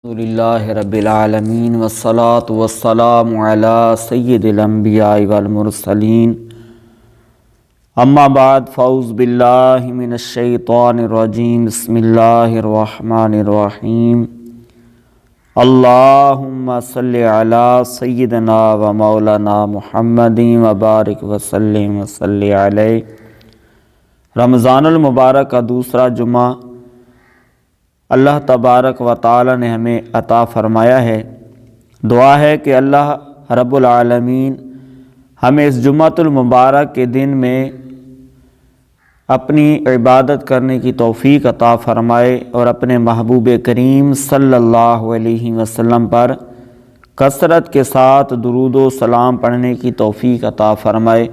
الحمدللہ رب العالمین والصلاة والسلام علی سید الانبیاء والمرسلین اما بعد فاعوذ باللہ من الشیطان الرجیم بسم اللہ الرحمن الرحیم اللہم صلی علی سیدنا و مولانا محمد وبارک وسلم وصلی علیہ۔ رمضان المبارک کا دوسرا جمعہ اللہ تبارک و تعالی نے ہمیں عطا فرمایا ہے۔ دعا ہے کہ اللہ رب العالمین ہمیں اس جمعۃ المبارک کے دن میں اپنی عبادت کرنے کی توفیق عطا فرمائے اور اپنے محبوب کریم صلی اللہ علیہ وسلم پر کثرت کے ساتھ درود و سلام پڑھنے کی توفیق عطا فرمائے۔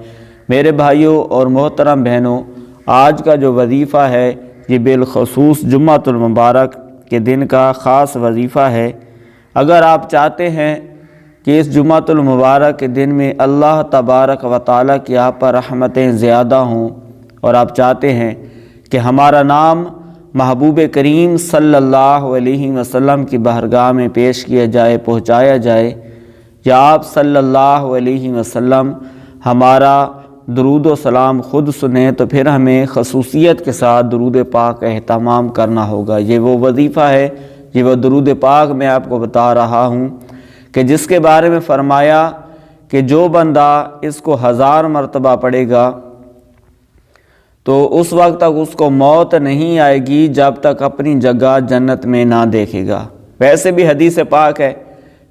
میرے بھائیوں اور محترم بہنوں، آج کا جو وظیفہ ہے یہ بالخصوص جمعۃ المبارک کے دن کا خاص وظیفہ ہے۔ اگر آپ چاہتے ہیں کہ اس جمعۃ المبارک کے دن میں اللہ تبارک و تعالیٰ کی آپ پر رحمتیں زیادہ ہوں اور آپ چاہتے ہیں کہ ہمارا نام محبوب کریم صلی اللہ علیہ وسلم کی بارگاہ میں پیش کیا جائے، پہنچایا جائے، یا آپ صلی اللہ علیہ وسلم ہمارا درود و سلام خود سنیں، تو پھر ہمیں خصوصیت کے ساتھ درود پاک کا اہتمام کرنا ہوگا۔ یہ وہ وظیفہ ہے، یہ وہ درود پاک میں آپ کو بتا رہا ہوں کہ جس کے بارے میں فرمایا کہ جو بندہ اس کو 1000 مرتبہ پڑھے گا تو اس وقت تک اس کو موت نہیں آئے گی جب تک اپنی جگہ جنت میں نہ دیکھے گا۔ ویسے بھی حدیث پاک ہے،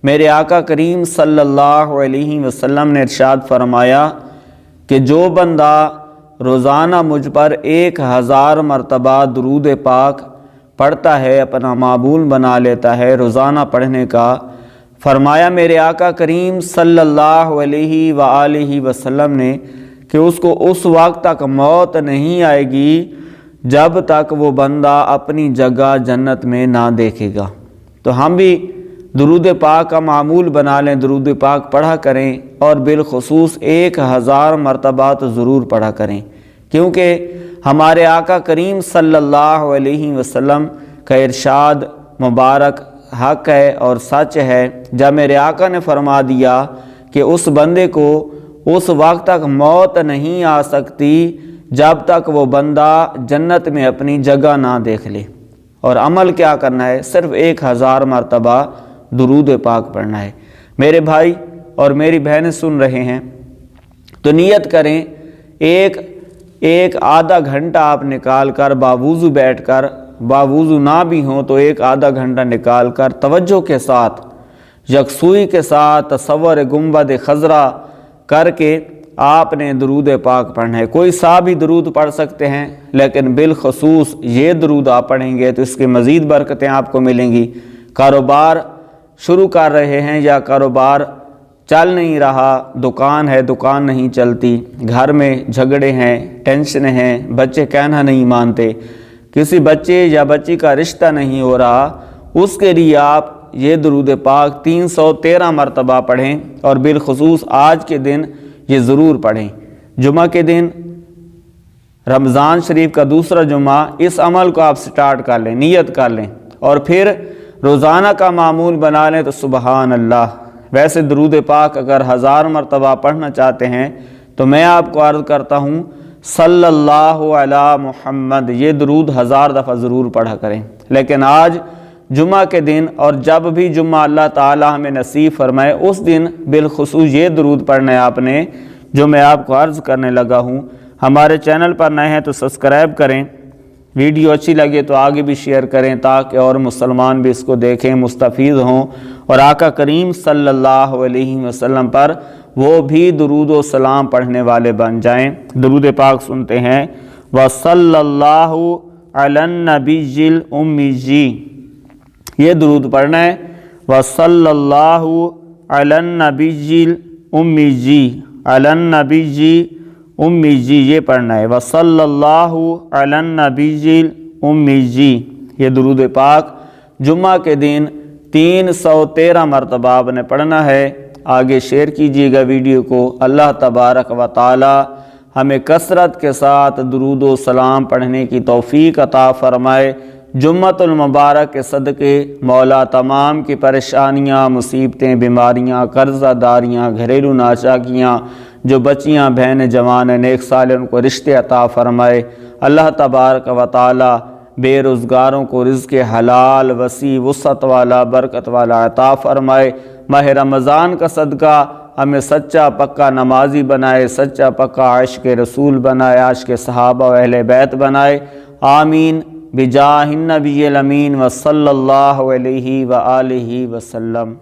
میرے آقا کریم صلی اللہ علیہ وسلم نے ارشاد فرمایا کہ جو بندہ روزانہ مجھ پر 1000 مرتبہ درود پاک پڑھتا ہے، اپنا معمول بنا لیتا ہے روزانہ پڑھنے کا، فرمایا میرے آقا کریم صلی اللہ علیہ وآلہ وسلم نے کہ اس کو اس وقت تک موت نہیں آئے گی جب تک وہ بندہ اپنی جگہ جنت میں نہ دیکھے گا۔ تو ہم بھی درود پاک کا معمول بنا لیں، درود پاک پڑھا کریں، اور بالخصوص 1000 مرتبہ تو ضرور پڑھا کریں، کیونکہ ہمارے آقا کریم صلی اللہ علیہ وسلم کا ارشاد مبارک حق ہے اور سچ ہے، جب میرے آقا نے فرما دیا کہ اس بندے کو اس وقت تک موت نہیں آ سکتی جب تک وہ بندہ جنت میں اپنی جگہ نہ دیکھ لے۔ اور عمل کیا کرنا ہے؟ صرف 1000 مرتبہ درود پاک پڑھنا ہے۔ میرے بھائی اور میری بہنیں سن رہے ہیں تو نیت کریں، ایک آدھا گھنٹہ آپ نکال کر باوضو بیٹھ کر، باوضو نہ بھی ہوں تو آدھا گھنٹہ نکال کر توجہ کے ساتھ، یکسوئی کے ساتھ تصور گنبد خضرا کر کے آپ نے درود پاک پڑھنا ہے۔ کوئی سا بھی درود پڑھ سکتے ہیں، لیکن بالخصوص یہ درود آپ پڑھیں گے تو اس کی مزید برکتیں آپ کو ملیں گی۔ کاروبار شروع کر رہے ہیں یا کاروبار چل نہیں رہا، دکان ہے دکان نہیں چلتی، گھر میں جھگڑے ہیں، ٹینشن ہیں، بچے کہنا نہیں مانتے، کسی بچے یا بچی کا رشتہ نہیں ہو رہا، اس کے لیے آپ یہ درود پاک 313 مرتبہ پڑھیں، اور بالخصوص آج کے دن یہ ضرور پڑھیں۔ جمعہ کے دن رمضان شریف کا دوسرا جمعہ، اس عمل کو آپ سٹارٹ کر لیں، نیت کر لیں، اور پھر روزانہ کا معمول بنا لیں تو سبحان اللہ۔ ویسے درود پاک اگر 1000 مرتبہ پڑھنا چاہتے ہیں تو میں آپ کو عرض کرتا ہوں صلی اللہ علی محمد، یہ درود 1000 دفعہ ضرور پڑھا کریں۔ لیکن آج جمعہ کے دن، اور جب بھی جمعہ اللہ تعالی ہمیں نصیب فرمائے، اس دن بالخصوص یہ درود پڑھنا ہے آپ نے جو میں آپ کو عرض کرنے لگا ہوں۔ ہمارے چینل پر نئے ہیں تو سبسکرائب کریں، ویڈیو اچھی لگے تو آگے بھی شیئر کریں تاکہ اور مسلمان بھی اس کو دیکھیں، مستفید ہوں، اور آقا کریم صلی اللہ علیہ وسلم پر وہ بھی درود و سلام پڑھنے والے بن جائیں۔ درود پاک سنتے ہیں، وصلی اللہ علی النبی الأمی، یہ درود پڑھنا ہے، وصلی اللہ علی النبی الأمی، علی النبی امی یہ پڑھنا ہے، وصلی اللہ علی النبی الأمی، یہ درود پاک جمعہ کے دن 313 مرتبہ آپ نے پڑھنا ہے۔ آگے شیئر کیجیے گا ویڈیو کو۔ اللہ تبارک و تعالی ہمیں کثرت کے ساتھ درود و سلام پڑھنے کی توفیق عطا فرمائے۔ جمعۃ المبارک کے صدقے مولا تمام کی پریشانیاں، مصیبتیں، بیماریاں، قرضہ داریاں، گھریلو ناچاکیاں، جو بچیاں، بہنیں، جوان نیک صالح ان کو رشتے عطا فرمائے۔ اللہ تبارک و تعالی بے روزگاروں کو رزق حلال، وسیع، وسعت والا، برکت والا عطا فرمائے۔ ماہ رمضان کا صدقہ ہمیں سچا پکا نمازی بنائے، سچا پکا عاشق رسول بنائے، عاشق صحابہ و اہل بیت بنائے۔ آمین بجاہ النبی الامین وصلی اللہ علیہ وآلہ وسلم۔